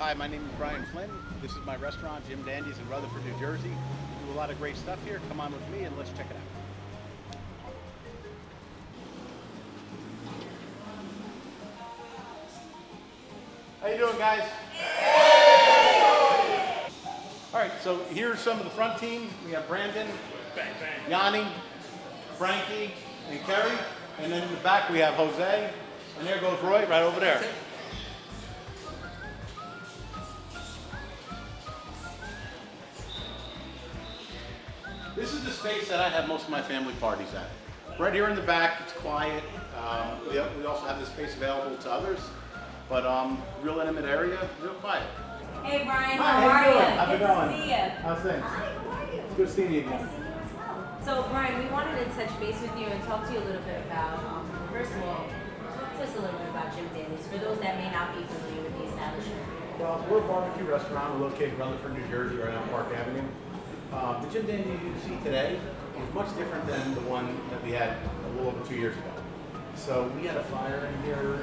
Hi, my name is Brian Flynn. This is my restaurant, Jim Dandy's in Rutherford, New Jersey. We do a lot of great stuff here. Come on with me and let's check it out. How you doing, guys? All right, so here's some of the front team. We have Brandon, Yanni, Frankie, and Kerry. And then in the back we have Jose. And there goes Roy right over there. This is the space that I have most of my family parties at. Right here in the back, it's quiet. We also have this space available to others, but real intimate area, real quiet. Hey Brian, Hi, how are you? How's it Good going? to see you. How's things? Hi, how are you? Good seeing you Nice again. seeing you as well. So Brian, we wanted to touch base with you and talk to you a little bit about, first of all, talk to us a little bit about Jim Dandy's for those that may not be familiar with the establishment. Well, we're a barbecue restaurant. We're located in Rutherford, New Jersey, right on Park Avenue. The Jim Dandy you see today is much different than the one that we had a little over 2 years ago. So we had a fire in here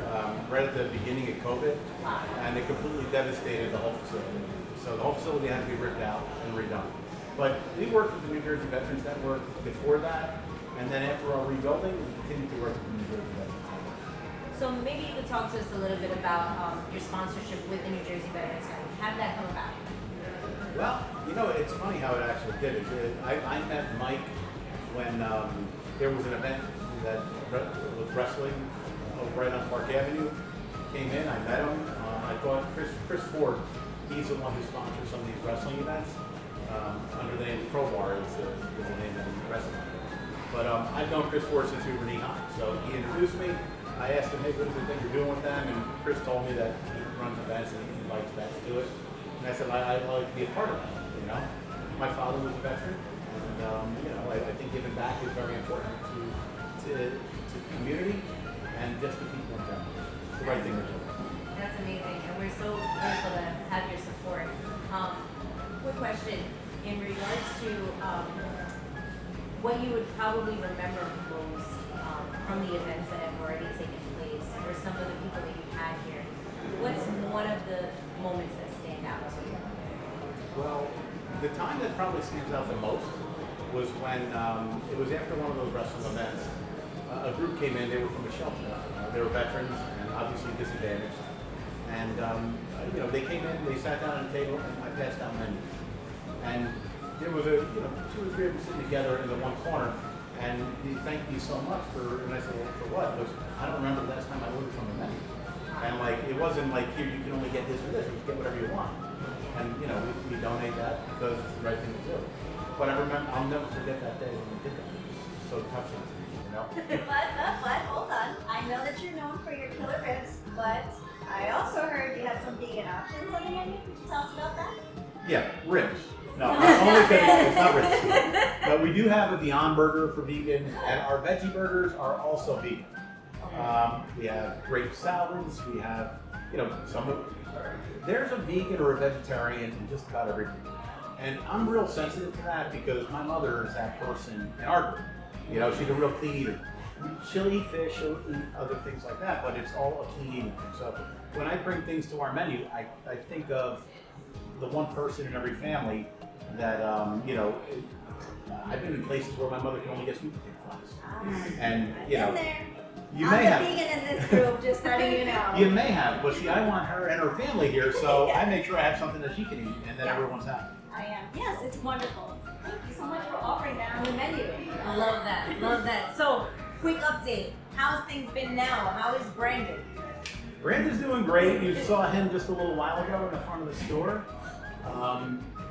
right at the beginning of COVID, and it completely devastated the whole facility. So the whole facility had to be ripped out and redone. But we worked with the New Jersey Veterans Network before that, and then after our rebuilding, we continued to work with the New Jersey Veterans Network. So maybe you could talk to us a little bit about your sponsorship with the New Jersey Veterans Network. How did that come about? Well, you know, it's funny how it actually did. I met Mike when there was an event that was wrestling right on Park Avenue. Came in, I met him. I thought Chris Ford, he's the one who sponsors some of these wrestling events. Under the name of Crowbar is the name of the wrestling. But I've known Chris Ford since we were knee high. So he introduced me. I asked him, hey, what is the thing you're doing with them? And Chris told me that he runs events and he likes vets to it. And I said, I'd like to be a part of that, you know? My father was a veteran, and, you know, I think giving back is very important to the community and just to people in general. It's the right thing to do. That's amazing, and we're so grateful to have your support. Quick question, in regards to what you would probably remember most from the events that have already taken place, or some of the people that you've had here, what's one of the moments that stand out to you? Well, the time that probably stands out the most was when it was after one of those wrestling events. A group came in, they were from a shelter. They were veterans and obviously disadvantaged. And you know, they came in, they sat down at a table, and I passed out menus. And there was a, you know, 2 or 3 of them sitting together in the one corner, and he thanked me so much for, and I said, well, for what? It was, I don't remember the last time I ordered from a menu. And like, it wasn't like, here, you can only get this or this, you can get whatever you want. And you know, we donate that because it's the right thing to do. But I remember, I'll never forget that day when we did that. It was so touching to me, you know? But hold on. I know that you're known for your killer ribs, but I also heard you had some vegan options on the menu. Could you tell us about that? Yeah, ribs. No, only because it's not ribs. But we do have a Beyond Burger for vegan, and our veggie burgers are also vegan. We have grape salads. We have, you know, there's a vegan or a vegetarian in just about everything. And I'm real sensitive to that because my mother is that person in our group. You know, she's a real clean eater. She'll eat fish, she'll eat other things like that, but it's all a clean eating thing. So when I bring things to our menu, I think of the one person in every family that, you know, I've been in places where my mother can only get sweet potato fries. And, you know, you may have. I'm the vegan in this group, just letting you know. You may have, but see, I want her and her family here, so I make sure I have something that she can eat and that everyone's happy. I am. Yes, it's wonderful. Thank you so much for offering that on the menu. I love that, love that. So, quick update. How's things been now? How is Brandon? Brandon's doing great. You saw him just a little while ago in the front of the store.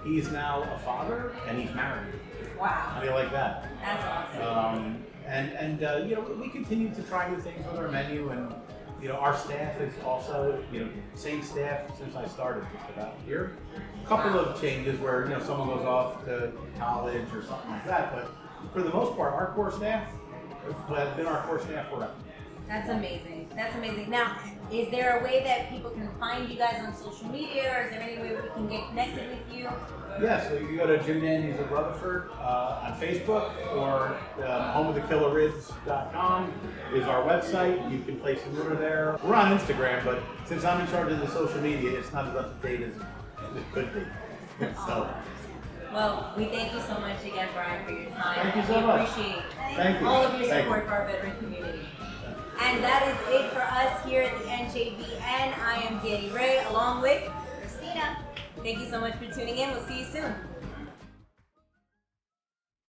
He's now a father and he's married. Wow. How do you like that? That's awesome. And you know, we continue to try new things with our menu, and you know, our staff is also, you know, same staff since I started just about here. A couple of changes where, you know, someone goes off to college or something like that, but for the most part, our core staff has been our core staff forever. That's amazing. That's amazing. Now, is there a way that people can find you guys on social media, or is there any way we can get connected with you? Yeah, so you can go to Jim Dandy's of Rutherford on Facebook, or homeofthekillerribs.com is our website. You can place an order there. We're on Instagram, but since I'm in charge of the social media, it's not as up to date as it could be. So, Well, we thank you so much again, Brian, for your time. Thank you so we much. appreciate Thank you. all of your Thank support you. for our veteran community. And that is it for us here at the NJVN. I am Danny Ray, along with Christina. Thank you so much for tuning in. We'll see you soon.